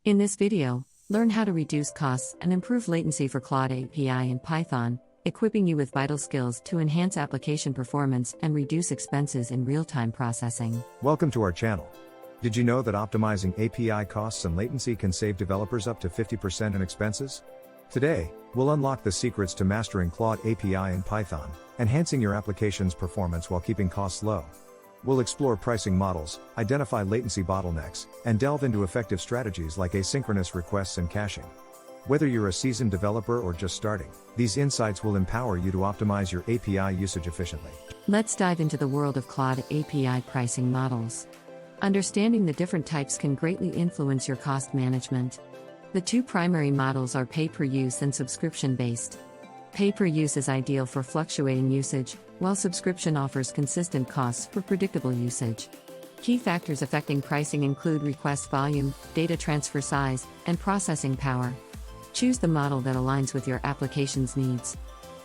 In this video, learn how to reduce costs and improve latency for Claude API in Python, equipping you with vital skills to enhance application performance and reduce expenses in real-time processing. Welcome to our channel. Did you know that optimizing API costs and latency can save developers up to 50% in expenses? Today, we'll unlock the secrets to mastering Claude API in Python, enhancing your application's performance while keeping costs low. We'll explore pricing models, identify latency bottlenecks, and delve into effective strategies like asynchronous requests and caching. Whether you're a seasoned developer or just starting, these insights will empower you to optimize your API usage efficiently. Let's dive into the world of Claude API pricing models. Understanding the different types can greatly influence your cost management. The two primary models are pay-per-use and subscription-based. Pay-per-use is ideal for fluctuating usage, while subscription offers consistent costs for predictable usage. Key factors affecting pricing include request volume, data transfer size, and processing power. Choose the model that aligns with your application's needs.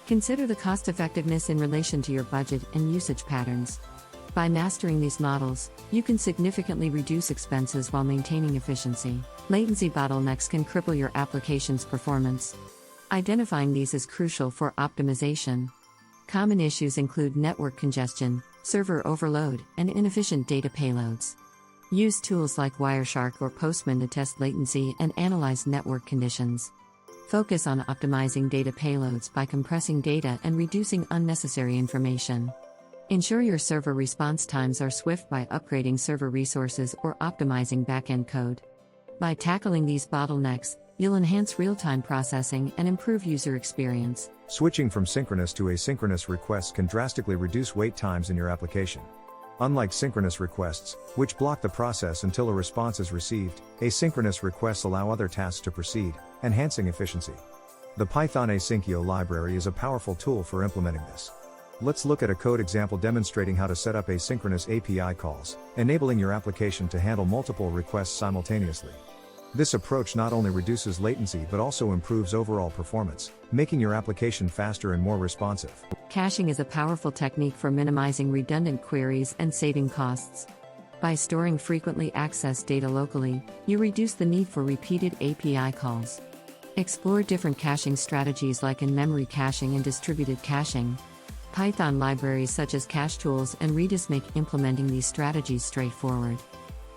Consider the cost-effectiveness in relation to your budget and usage patterns. By mastering these models, you can significantly reduce expenses while maintaining efficiency. Latency bottlenecks can cripple your application's performance. Identifying these is crucial for optimization. Common issues include network congestion, server overload, and inefficient data payloads. Use tools like Wireshark or Postman to test latency and analyze network conditions. Focus on optimizing data payloads by compressing data and reducing unnecessary information. Ensure your server response times are swift by upgrading server resources or optimizing backend code. By tackling these bottlenecks, you'll enhance real-time processing and improve user experience. Switching from synchronous to asynchronous requests can drastically reduce wait times in your application. Unlike synchronous requests, which block the process until a response is received, asynchronous requests allow other tasks to proceed, enhancing efficiency. The Python Asyncio library is a powerful tool for implementing this. Let's look at a code example demonstrating how to set up asynchronous API calls, enabling your application to handle multiple requests simultaneously. This approach not only reduces latency but also improves overall performance, making your application faster and more responsive. Caching is a powerful technique for minimizing redundant queries and saving costs. By storing frequently accessed data locally, you reduce the need for repeated API calls. Explore different caching strategies like in-memory caching and distributed caching. Python libraries such as CacheTools and Redis make implementing these strategies straightforward.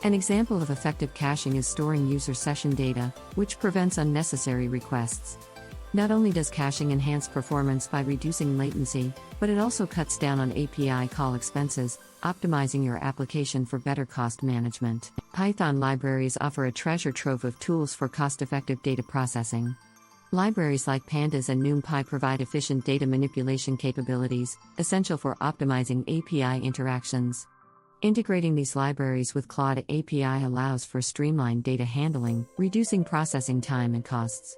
An example of effective caching is storing user session data, which prevents unnecessary requests. Not only does caching enhance performance by reducing latency, but it also cuts down on API call expenses, optimizing your application for better cost management. Python libraries offer a treasure trove of tools for cost-effective data processing. Libraries like Pandas and NumPy provide efficient data manipulation capabilities, essential for optimizing API interactions. Integrating these libraries with Claude API allows for streamlined data handling, reducing processing time and costs.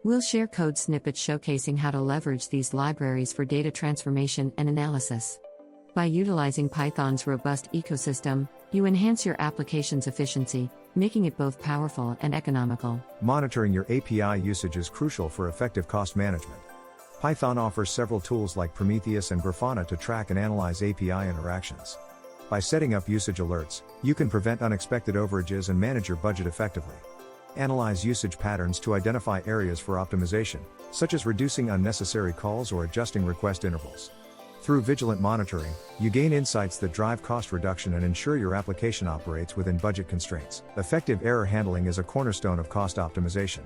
We'll share code snippets showcasing how to leverage these libraries for data transformation and analysis. By utilizing Python's robust ecosystem, you enhance your application's efficiency, making it both powerful and economical. Monitoring your API usage is crucial for effective cost management. Python offers several tools like Prometheus and Grafana to track and analyze API interactions. By setting up usage alerts, you can prevent unexpected overages and manage your budget effectively. Analyze usage patterns to identify areas for optimization, such as reducing unnecessary calls or adjusting request intervals. Through vigilant monitoring, you gain insights that drive cost reduction and ensure your application operates within budget constraints. Effective error handling is a cornerstone of cost optimization.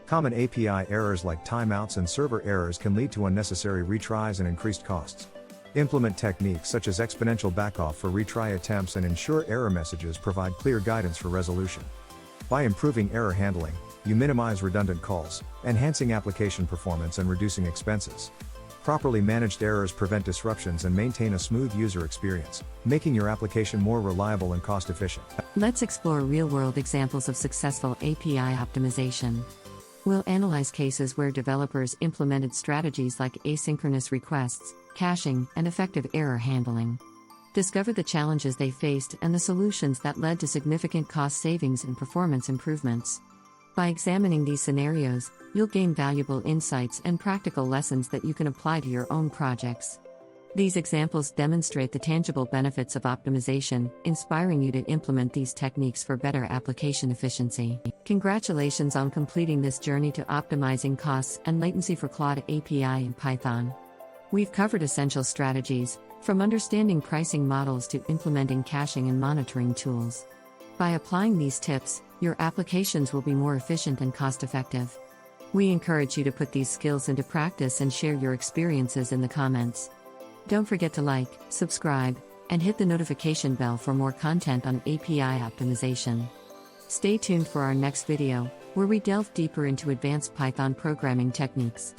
Common API errors like timeouts and server errors can lead to unnecessary retries and increased costs. Implement techniques such as exponential backoff for retry attempts and ensure error messages provide clear guidance for resolution. By improving error handling, you minimize redundant calls, enhancing application performance and reducing expenses. Properly managed errors prevent disruptions and maintain a smooth user experience, making your application more reliable and cost-efficient. Let's explore real-world examples of successful API optimization. We'll analyze cases where developers implemented strategies like asynchronous requests, caching, and effective error handling. Discover the challenges they faced and the solutions that led to significant cost savings and performance improvements. By examining these scenarios, you'll gain valuable insights and practical lessons that you can apply to your own projects. These examples demonstrate the tangible benefits of optimization, inspiring you to implement these techniques for better application efficiency. Congratulations on completing this journey to optimizing costs and latency for Claude API in Python. We've covered essential strategies, from understanding pricing models to implementing caching and monitoring tools. By applying these tips, your applications will be more efficient and cost-effective. We encourage you to put these skills into practice and share your experiences in the comments. Don't forget to like, subscribe, and hit the notification bell for more content on API optimization. Stay tuned for our next video, where we delve deeper into advanced Python programming techniques.